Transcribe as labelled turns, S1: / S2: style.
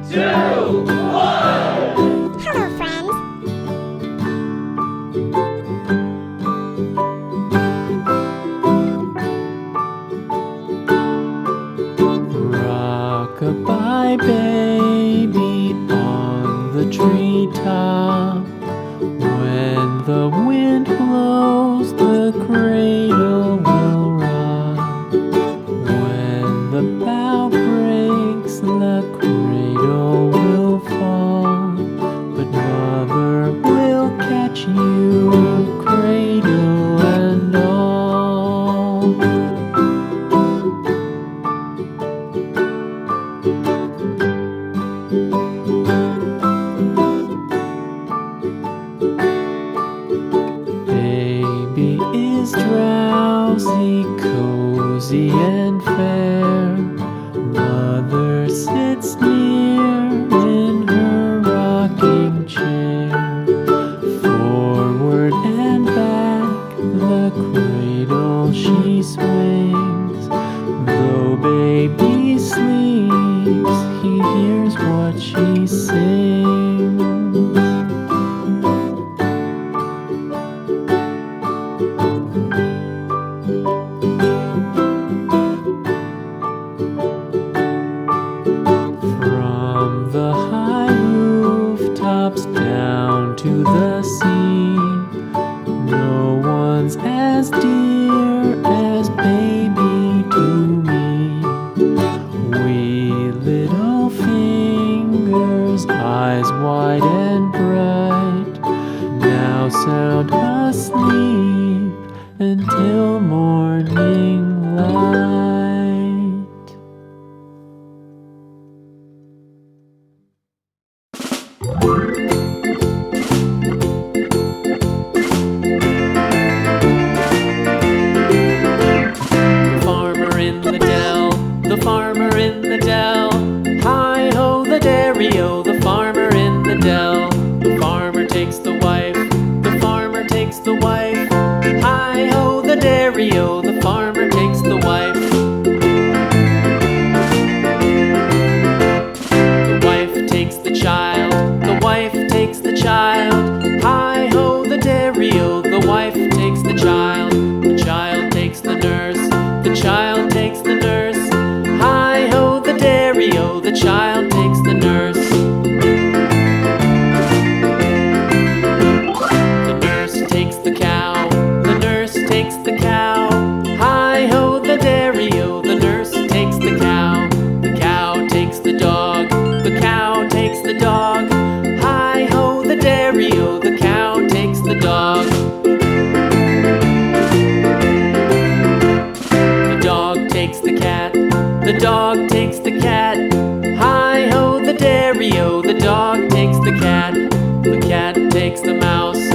S1: 2, 1.
S2: Hello, friends.
S3: Rock-a-bye baby on the treetop. When the wind blows, the cradle will rock. When the bough breaks, the cradle will fall. But mother will catch you, cradle and all. Baby is drowsy, cozy and fair. Mother sits near in her rocking chair. Forward and back, the cradle she swings. Though baby sleeps, he hears what she sings. From the high rooftops down to the sea, no one's as dear as baby to me. Wee little fingers, eyes wide and bright, now sound asleep until morning light. The farmer in the dell, hi-ho the dairy-o, the farmer in the dell. The farmer takes the wife, the farmer takes the wife, hi-ho the dairy-o, the farmer takes the wife. The wife takes the child, the wife takes the child, hi-ho the dairy-o, the wife takes the child. The child takes the nurse, the child takes the nurse, hi-ho the dairy-o, the child takes the nurse. The nurse takes the cow, the nurse takes the cow, hi-ho the dairy-o, the nurse takes the cow. The cow takes the dog, the cow takes the dog, hi-ho the dairy-o, the cow takes the dog. The dog takes the cat, the dog takes the cat, hi-ho the dairy-o, the dog takes the cat. The cat takes the mouse,